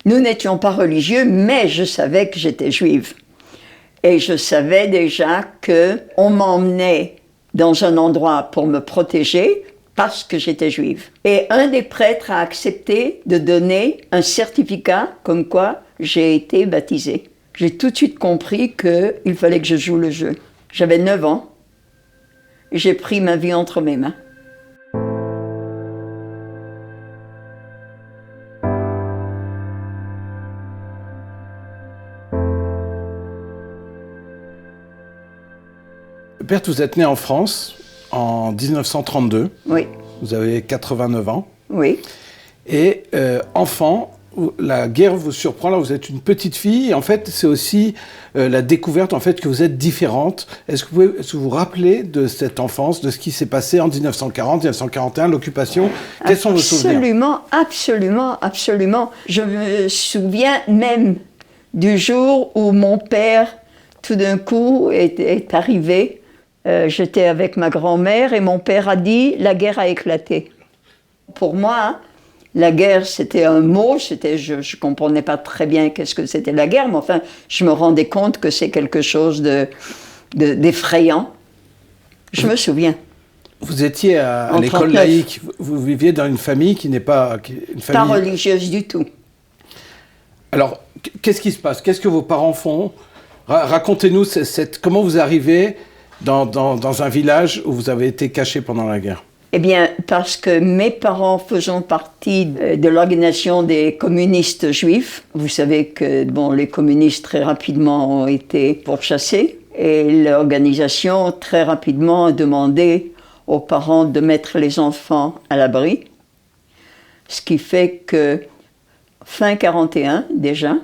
Nous n'étions pas religieux, mais je savais que j'étais juive. Et je savais déjà qu'on m'emmenait dans un endroit pour me protéger parce que j'étais juive. Et un des prêtres a accepté de donner un certificat comme quoi j'ai été baptisée. J'ai tout de suite compris qu'il fallait que je joue le jeu. J'avais 9 ans et j'ai pris ma vie entre mes mains. Berthe, vous êtes née en France en 1932. Oui. Vous avez 89 ans. Oui. Et enfant, la guerre vous surprend. Là, vous êtes une petite fille. Et en fait, c'est aussi la découverte en fait, que vous êtes différente. Est-ce que vous vous rappelez de cette enfance, de ce qui s'est passé en 1940, 1941, l'occupation? Quels sont vos souvenirs? Absolument. Je me souviens même du jour où mon père, tout d'un coup, est arrivé. J'étais avec ma grand-mère et mon père a dit « la guerre a éclaté ». Pour moi, la guerre, c'était un mot, je ne comprenais pas très bien qu'est-ce que c'était la guerre, mais enfin, je me rendais compte que c'est quelque chose d'effrayant. Je me souviens. Vous étiez à l'école laïque, vous viviez dans une famille qui n'est pas... Une famille... Pas religieuse du tout. Alors, qu'est-ce qui se passe? Qu'est-ce que vos parents font? Racontez-nous comment vous arrivez dans un village où vous avez été caché pendant la guerre. Eh bien, parce que mes parents faisant partie de l'organisation des communistes juifs. Vous savez que les communistes très rapidement ont été pourchassés et l'organisation très rapidement a demandé aux parents de mettre les enfants à l'abri. Ce qui fait que fin 41 déjà,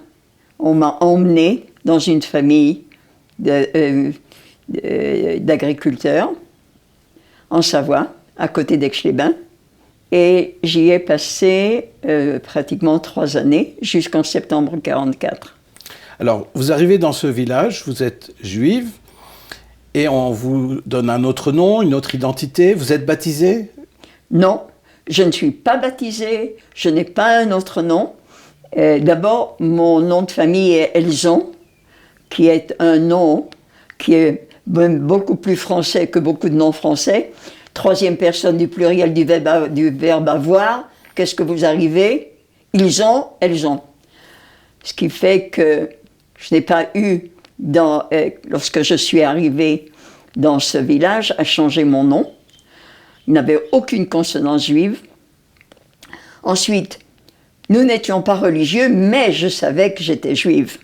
on m'a emmené dans une famille d'agriculteurs en Savoie, à côté d'Aix-les-Bains. Et j'y ai passé pratiquement 3 années, jusqu'en septembre 1944. Alors, vous arrivez dans ce village, vous êtes juive, et on vous donne un autre nom, une autre identité. Vous êtes baptisée? Non, je ne suis pas baptisée, je n'ai pas un autre nom. D'abord, mon nom de famille est Elzon, qui est un nom qui est beaucoup plus français que beaucoup de noms français. 3e personne du pluriel du verbe avoir. Qu'est-ce que vous arrivez? Ils ont, elles ont. Ce qui fait que je n'ai pas eu, lorsque je suis arrivée dans ce village, à changer mon nom. Il n'avait aucune consonance juive. Ensuite, nous n'étions pas religieux, mais je savais que j'étais juive.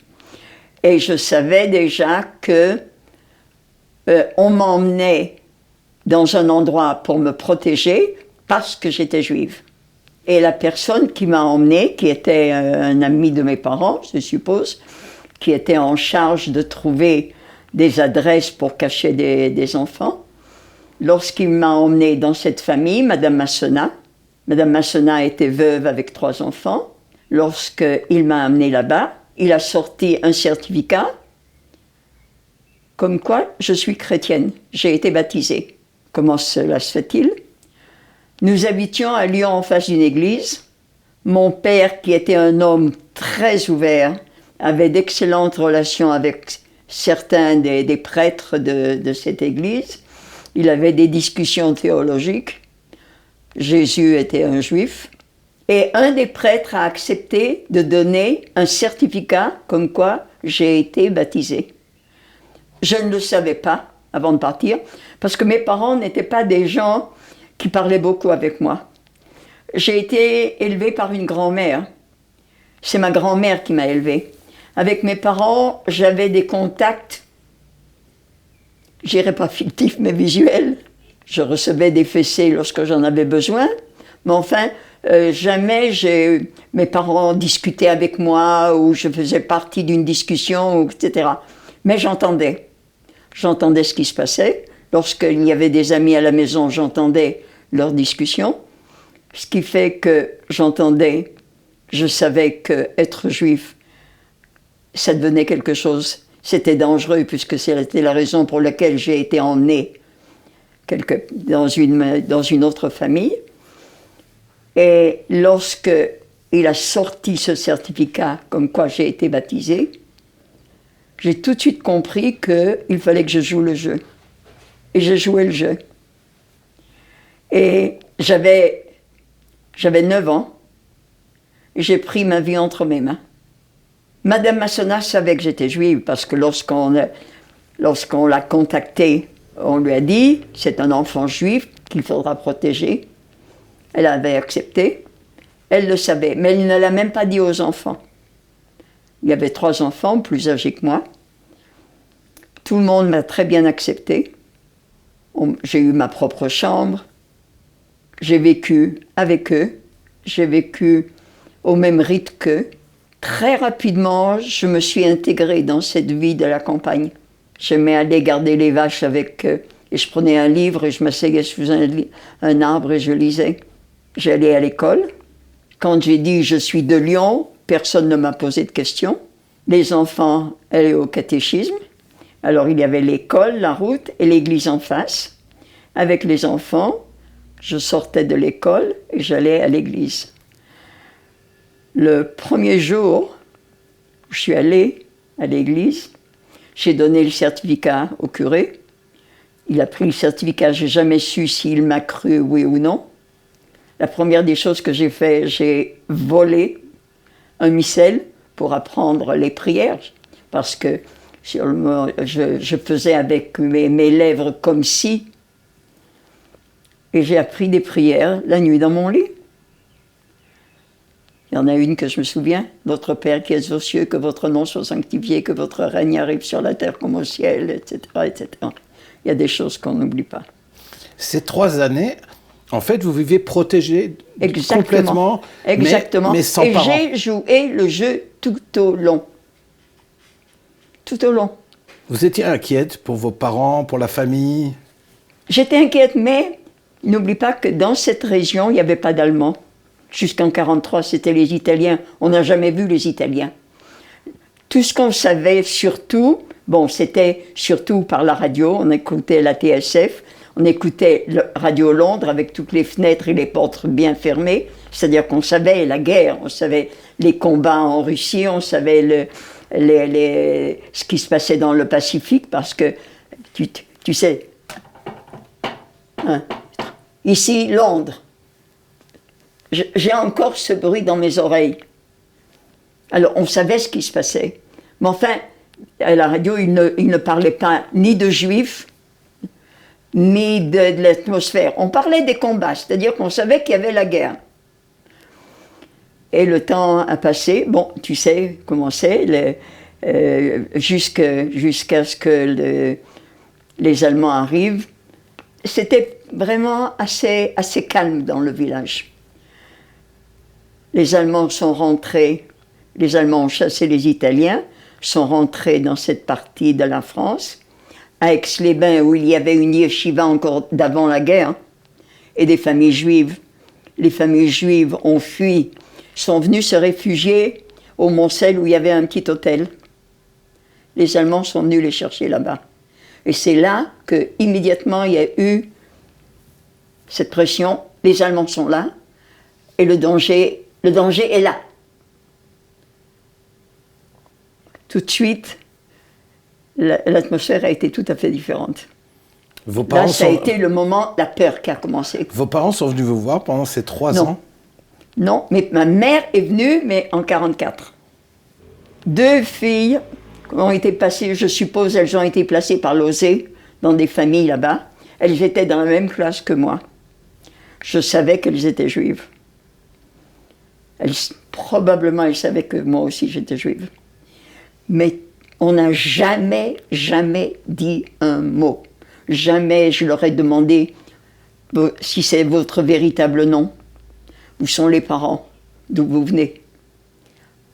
Et je savais déjà qu'on m'emmenait dans un endroit pour me protéger parce que j'étais juive. Et la personne qui m'a emmenée, qui était un ami de mes parents, je suppose, qui était en charge de trouver des adresses pour cacher des enfants, lorsqu'il m'a emmenée dans cette famille, Madame Massena était veuve avec 3 enfants. Lorsqu'il m'a amenée là-bas, il a sorti un certificat comme quoi je suis chrétienne. J'ai été baptisée. Comment cela se fait-il? Nous habitions à Lyon en face d'une église. Mon père, qui était un homme très ouvert, avait d'excellentes relations avec certains des prêtres de cette église. Il avait des discussions théologiques. Jésus était un juif. Et un des prêtres a accepté de donner un certificat comme quoi j'ai été baptisée. Je ne le savais pas avant de partir, parce que mes parents n'étaient pas des gens qui parlaient beaucoup avec moi. J'ai été élevée par une grand-mère. C'est ma grand-mère qui m'a élevée. Avec mes parents, j'avais des contacts, je dirais pas fictifs, mais visuels. Je recevais des fessées lorsque j'en avais besoin, mais enfin, jamais mes parents discutaient avec moi ou je faisais partie d'une discussion, etc. Mais j'entendais ce qui se passait. Lorsqu'il y avait des amis à la maison, j'entendais leurs discussions. Ce qui fait que je savais qu'être juif, ça devenait quelque chose, c'était dangereux puisque c'était la raison pour laquelle j'ai été emmenée dans une autre famille. Et lorsque il a sorti ce certificat comme quoi j'ai été baptisée, j'ai tout de suite compris qu'il fallait que je joue le jeu. Et j'ai joué le jeu. Et j'avais 9 ans, et j'ai pris ma vie entre mes mains. Madame Massona savait que j'étais juive, parce que lorsqu'on l'a contactée, on lui a dit, c'est un enfant juif qu'il faudra protéger. Elle avait accepté, elle le savait, mais elle ne l'a même pas dit aux enfants. Il y avait 3 enfants, plus âgés que moi. Tout le monde m'a très bien accepté. J'ai eu ma propre chambre. J'ai vécu avec eux. J'ai vécu au même rythme qu'eux. Très rapidement, je me suis intégrée dans cette vie de la campagne. J'aimais aller garder les vaches avec eux. Et je prenais un livre et je m'asseyais sous un arbre et je lisais. J'allais à l'école. Quand j'ai dit « je suis de Lyon », personne ne m'a posé de questions. Les enfants allaient au catéchisme. Alors il y avait l'école, la route et l'église en face. Avec les enfants, je sortais de l'école et j'allais à l'église. Le premier jour où je suis allée à l'église, j'ai donné le certificat au curé. Il a pris le certificat, je n'ai jamais su s'il m'a cru, oui ou non. La première des choses que j'ai fait, j'ai volé un missel pour apprendre les prières, parce que je faisais avec mes lèvres comme si, et j'ai appris des prières la nuit dans mon lit. Il y en a une que je me souviens, « Votre Père qui es aux cieux, que votre nom soit sanctifié, que votre règne arrive sur la terre comme au ciel, etc. etc. » Il y a des choses qu'on n'oublie pas. Ces 3 années, en fait, vous vivez protégé complètement, exactement. Mais sans parents. Et j'ai joué le jeu tout au long. Tout au long. Vous étiez inquiète pour vos parents, pour la famille? J'étais inquiète, mais n'oublie pas que dans cette région, il n'y avait pas d'Allemands. Jusqu'en 1943, c'était les Italiens. On n'a jamais vu les Italiens. Tout ce qu'on savait surtout, c'était surtout par la radio, on écoutait la TSF, on écoutait Radio Londres avec toutes les fenêtres et les portes bien fermées, c'est-à-dire qu'on savait la guerre, on savait les combats en Russie, on savait ce qui se passait dans le Pacifique, parce que, tu sais, ici, Londres, j'ai encore ce bruit dans mes oreilles. Alors, on savait ce qui se passait. Mais enfin, à la radio, il ne parlait pas ni de juifs, ni de l'atmosphère. On parlait des combats, c'est-à-dire qu'on savait qu'il y avait la guerre. Et le temps a passé, tu sais comment c'est, jusqu'à ce que les Allemands arrivent. C'était vraiment assez calme dans le village. Les Allemands sont rentrés, les Allemands ont chassé les Italiens, sont rentrés dans cette partie de la France, à Aix-les-Bains, où il y avait une yeshiva encore d'avant la guerre, et des familles juives. Les familles juives ont fui, sont venues se réfugier au Montcel, où il y avait un petit hôtel. Les Allemands sont venus les chercher là-bas. Et c'est là qu'immédiatement il y a eu cette pression, les Allemands sont là, et le danger est là. Tout de suite, l'atmosphère a été tout à fait différente. Là, ça a été le moment, la peur qui a commencé. Vos parents sont venus vous voir pendant ces 3 ans? Non, mais ma mère est venue, mais en 1944. 2 filles ont été passées, je suppose, elles ont été placées par l'OSE dans des familles là-bas. Elles étaient dans la même classe que moi. Je savais qu'elles étaient juives. Probablement, elles savaient que moi aussi j'étais juive. Mais on n'a jamais dit un mot. Jamais je leur ai demandé si c'est votre véritable nom. Où sont les parents? D'où vous venez?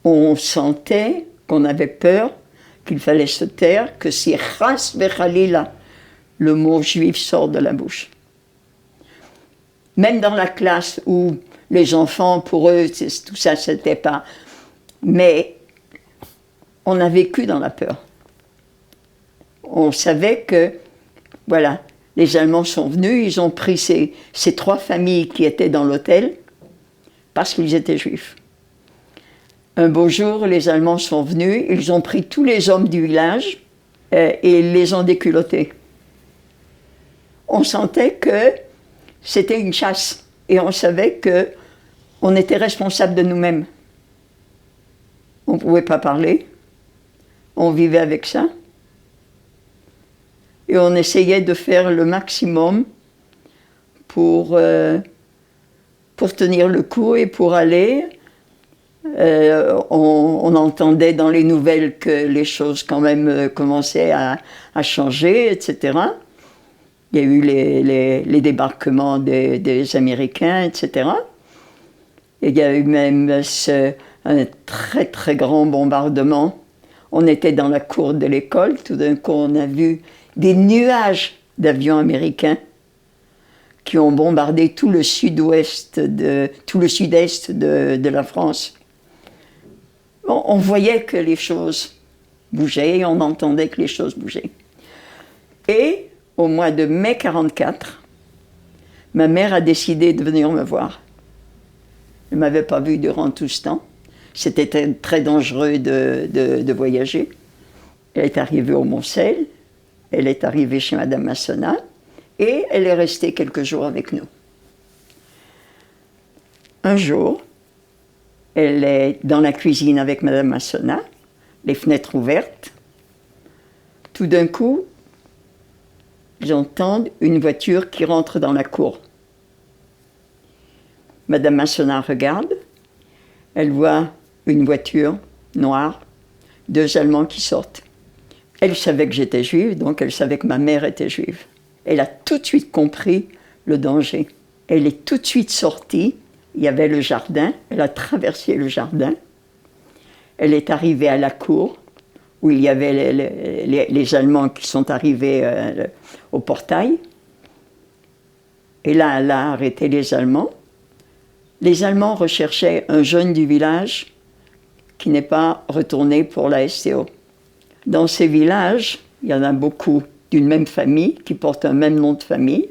On sentait qu'on avait peur, qu'il fallait se taire, que si Ras Bechalila, le mot juif sort de la bouche. Même dans la classe où les enfants, pour eux, tout ça, c'était pas... Mais on a vécu dans la peur. On savait que, voilà, les Allemands sont venus, ils ont pris ces 3 familles qui étaient dans l'hôtel, parce qu'ils étaient juifs. Un beau jour, les Allemands sont venus, ils ont pris tous les hommes du village et ils les ont déculottés. On sentait que c'était une chasse et on savait qu'on était responsable de nous-mêmes. On ne pouvait pas parler, on vivait avec ça. Et on essayait de faire le maximum pour tenir le coup et pour aller. On entendait dans les nouvelles que les choses quand même commençaient à changer, etc. Il y a eu les débarquements des Américains, etc. Et il y a eu même un très très grand bombardement. On était dans la cour de l'école, tout d'un coup on a vu des nuages d'avions américains qui ont bombardé tout le sud-est de la France. On voyait que les choses bougeaient et on entendait que les choses bougeaient. Et au mois de mai 1944, ma mère a décidé de venir me voir. Elle ne m'avait pas vue durant tout ce temps. C'était très dangereux de voyager. Elle est arrivée au Montcel, elle est arrivée chez Madame Massona et elle est restée quelques jours avec nous. Un jour, elle est dans la cuisine avec Madame Massona, les fenêtres ouvertes. Tout d'un coup, j'entends une voiture qui rentre dans la cour. Madame Massona regarde, elle voit une voiture noire, 2 Allemands qui sortent. Elle savait que j'étais juive, donc elle savait que ma mère était juive. Elle a tout de suite compris le danger. Elle est tout de suite sortie, il y avait le jardin, elle a traversé le jardin. Elle est arrivée à la cour, où il y avait les Allemands qui sont arrivés au portail. Et là, elle a arrêté les Allemands. Les Allemands recherchaient un jeune du village qui n'est pas retourné pour la STO. Dans ces villages, il y en a beaucoup d'une même famille, qui portent un même nom de famille.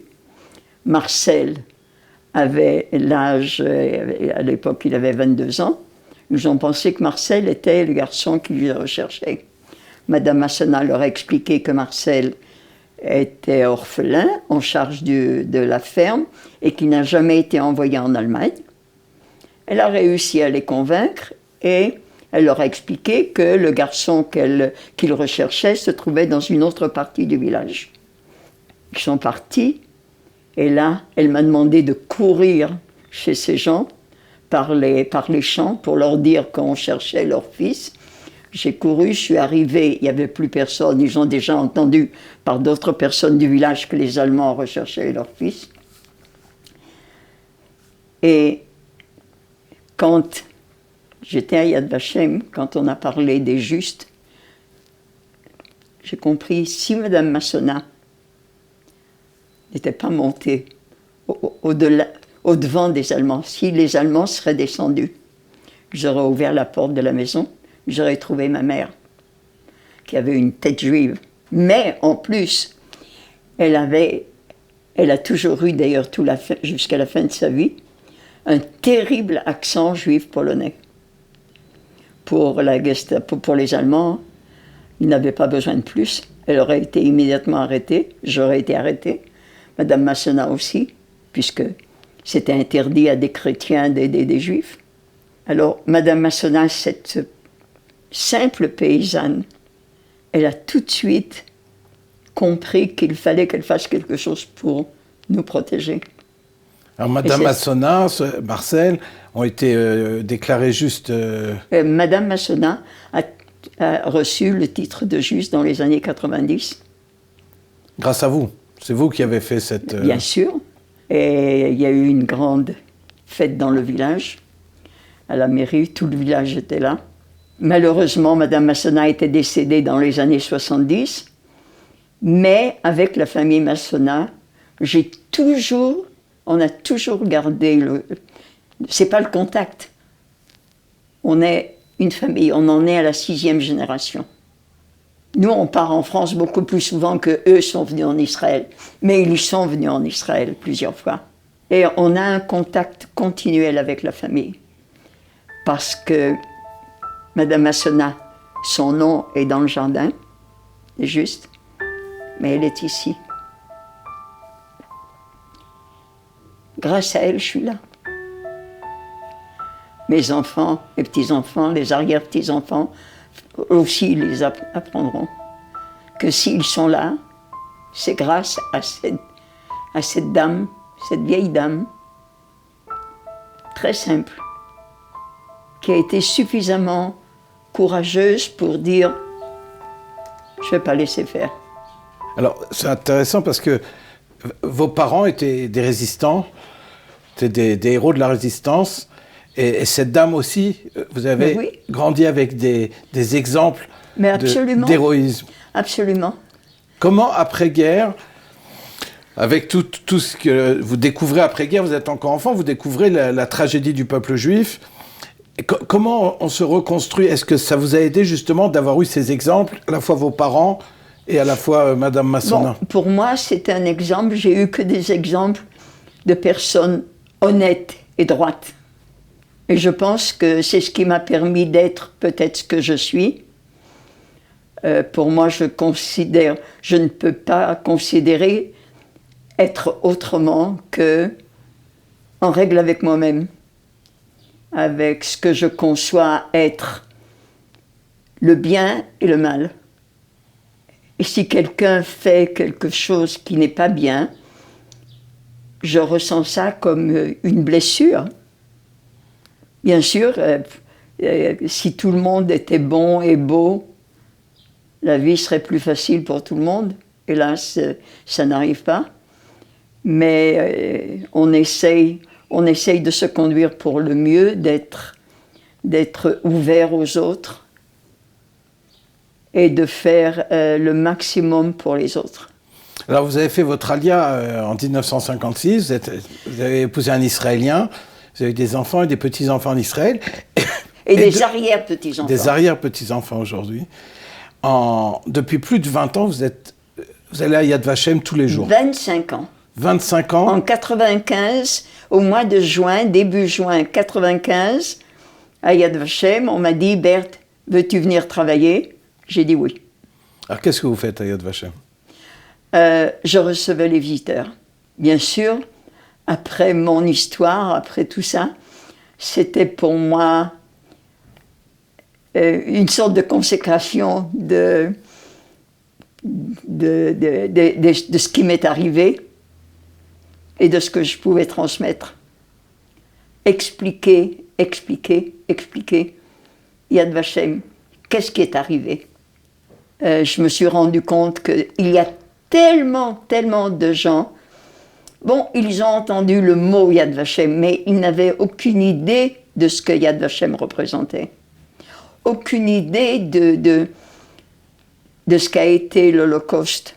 Marcel avait l'âge, à l'époque il avait 22 ans. Ils ont pensé que Marcel était le garçon qui les recherchait. Madame Massona leur a expliqué que Marcel était orphelin, en charge de la ferme, et qu'il n'a jamais été envoyé en Allemagne. Elle a réussi à les convaincre et elle leur a expliqué que le garçon qu'ils recherchaient se trouvait dans une autre partie du village. Ils sont partis et là, elle m'a demandé de courir chez ces gens par les champs pour leur dire qu'on cherchait leur fils. J'ai couru, je suis arrivée, il n'y avait plus personne. Ils ont déjà entendu par d'autres personnes du village que les Allemands recherchaient leur fils. Et quand j'étais à Yad Vashem, quand on a parlé des justes, j'ai compris, si Madame Massona n'était pas montée au-devant des Allemands, si les Allemands seraient descendus, j'aurais ouvert la porte de la maison, j'aurais trouvé ma mère, qui avait une tête juive. Mais en plus, elle a toujours eu, d'ailleurs jusqu'à la fin de sa vie, un terrible accent juif polonais. Pour la Gestapo, pour les Allemands, ils n'avaient pas besoin de plus. Elle aurait été immédiatement arrêtée, j'aurais été arrêtée, Madame Massona aussi, puisque c'était interdit à des chrétiens d'aider des juifs. Alors, Madame Massona, cette simple paysanne, elle a tout de suite compris qu'il fallait qu'elle fasse quelque chose pour nous protéger. Alors, Madame Massona, Marcel, ont été déclarés justes. Madame Massona a reçu le titre de juste dans les années 90. Grâce à vous. C'est vous qui avez fait cette... Bien sûr. Et il y a eu une grande fête dans le village. À la mairie, tout le village était là. Malheureusement, Madame Massona était décédée dans les années 70. Mais avec la famille Massona, on a toujours gardé c'est pas le contact. On est une famille, on en est à la 6e génération. Nous, on part en France beaucoup plus souvent qu'eux sont venus en Israël. Mais ils sont venus en Israël plusieurs fois. Et on a un contact continuel avec la famille. Parce que Madame Massona, son nom est dans le jardin, c'est juste, mais elle est ici. Grâce à elle, je suis là. Mes enfants, mes petits-enfants, les arrière-petits-enfants aussi, ils les apprendront que s'ils sont là, c'est grâce à cette dame, cette vieille dame, très simple, qui a été suffisamment courageuse pour dire « je ne vais pas laisser faire ». Alors, c'est intéressant parce que vos parents étaient des résistants, étaient des héros de la résistance, et cette dame aussi, vous avez oui. grandi avec des exemples d'héroïsme. Absolument. Comment, après-guerre, avec tout ce que vous découvrez après-guerre, vous êtes encore enfant, vous découvrez la tragédie du peuple juif. Comment on se reconstruit? Est-ce que ça vous a aidé justement d'avoir eu ces exemples, à la fois vos parents et à la fois Madame Massona? Bon, pour moi, c'est un exemple. J'ai eu que des exemples de personnes honnêtes et droites. Et je pense que c'est ce qui m'a permis d'être peut-être ce que je suis. Pour moi, je ne peux pas considérer être autrement que en règle avec moi-même, avec ce que je conçois être le bien et le mal. Et si quelqu'un fait quelque chose qui n'est pas bien, je ressens ça comme une blessure. Bien sûr, si tout le monde était bon et beau, la vie serait plus facile pour tout le monde. Hélas, ça n'arrive pas. Mais on essaye de se conduire pour le mieux, d'être ouvert aux autres et de faire le maximum pour les autres. Alors, vous avez fait votre alia en 1956, vous avez épousé un Israélien, vous avez des enfants et des petits-enfants en Israël. Et des arrière-petits-enfants. Des arrière-petits-enfants aujourd'hui. Depuis plus de 20 ans, vous allez à Yad Vashem tous les jours. 25 ans. 25 ans. En 95, au mois de juin, début juin 95, à Yad Vashem, on m'a dit « Berthe, veux-tu venir travailler ?» J'ai dit oui. Alors qu'est-ce que vous faites à Yad Vashem? Je recevais les visiteurs. Bien sûr, après mon histoire, après tout ça, c'était pour moi une sorte de consécration de ce qui m'est arrivé et de ce que je pouvais transmettre. Expliquer. Yad Vashem, qu'est-ce qui est arrivé? Je me suis rendu compte qu'il y a tellement de gens. Bon, ils ont entendu le mot Yad Vashem, mais ils n'avaient aucune idée de ce que Yad Vashem représentait. Aucune idée de ce qu'a été l'Holocauste.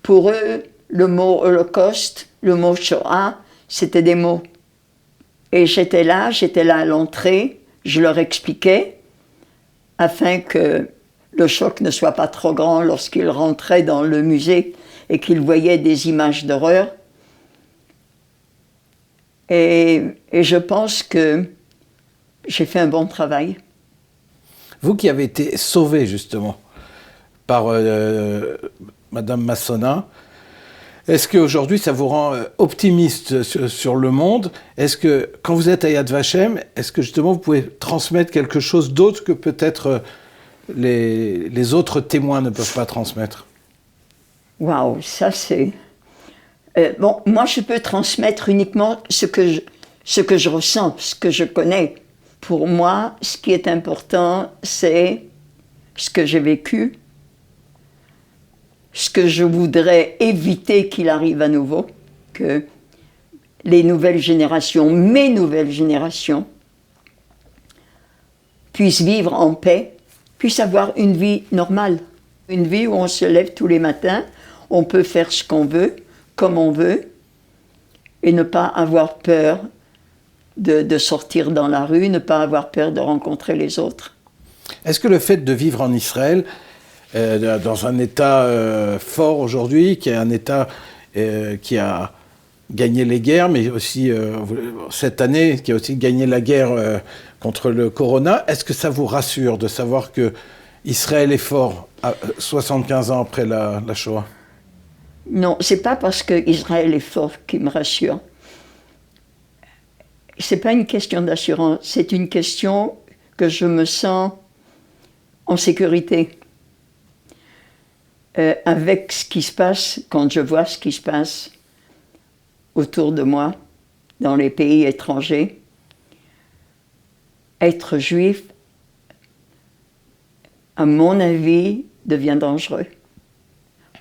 Pour eux, le mot Holocauste, le mot Shoah, c'était des mots. Et j'étais là à l'entrée, je leur expliquais, afin que le choc ne soit pas trop grand lorsqu'ils rentraient dans le musée et qu'ils voyaient des images d'horreur. Et je pense que j'ai fait un bon travail. Vous qui avez été sauvé justement par Madame Massona, est-ce qu'aujourd'hui ça vous rend optimiste sur le monde? Est-ce que quand vous êtes à Yad Vashem, est-ce que justement vous pouvez transmettre quelque chose d'autre que peut-être les autres témoins ne peuvent pas transmettre? Waouh, ça c'est... bon, moi je peux transmettre uniquement ce que je ressens, ce que je connais. Pour moi, ce qui est important, c'est ce que j'ai vécu, ce que je voudrais éviter qu'il arrive à nouveau, que les nouvelles générations, mes nouvelles générations, puissent vivre en paix, puissent avoir une vie normale. Une vie où on se lève tous les matins, on peut faire ce qu'on veut, comme on veut, et ne pas avoir peur de sortir dans la rue, ne pas avoir peur de rencontrer les autres. Est-ce que le fait de vivre en Israël, dans un État fort aujourd'hui, qui est un État qui a gagné les guerres, mais aussi cette année, qui a aussi gagné la guerre contre le corona. Est-ce que ça vous rassure de savoir que Israël est fort 75 ans après la Shoah? Non, c'est pas parce que Israël est fort qui me rassure. C'est pas une question d'assurance, c'est une question que je me sens en sécurité. Avec ce qui se passe, quand je vois ce qui se passe autour de moi, dans les pays étrangers, être juif, à mon avis, devient dangereux.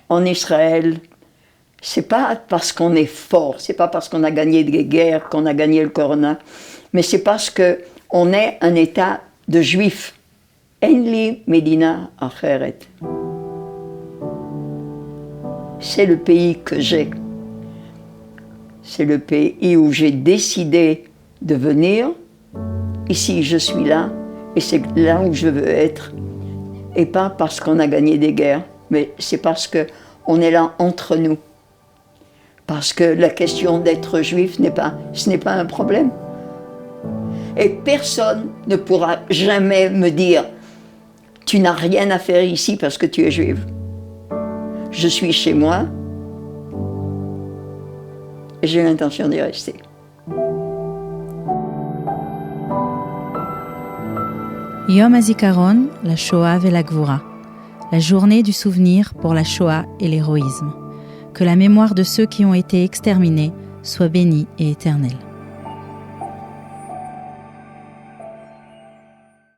En Israël, c'est pas parce qu'on est fort, c'est pas parce qu'on a gagné des guerres qu'on a gagné le corona, mais c'est parce qu'on est un État de juifs. En li medina acheret. C'est le pays que j'ai. C'est le pays où j'ai décidé de venir. Ici, je suis là, et c'est là où je veux être. Et pas parce qu'on a gagné des guerres, mais c'est parce qu'on est là entre nous. Parce que la question d'être juif, ce n'est pas un problème. Et personne ne pourra jamais me dire « Tu n'as rien à faire ici parce que tu es juive ». Je suis chez moi et j'ai l'intention d'y rester. Yom HaZikaron, la Shoah et la Gvura. La journée du souvenir pour la Shoah et l'héroïsme. Que la mémoire de ceux qui ont été exterminés soit bénie et éternelle.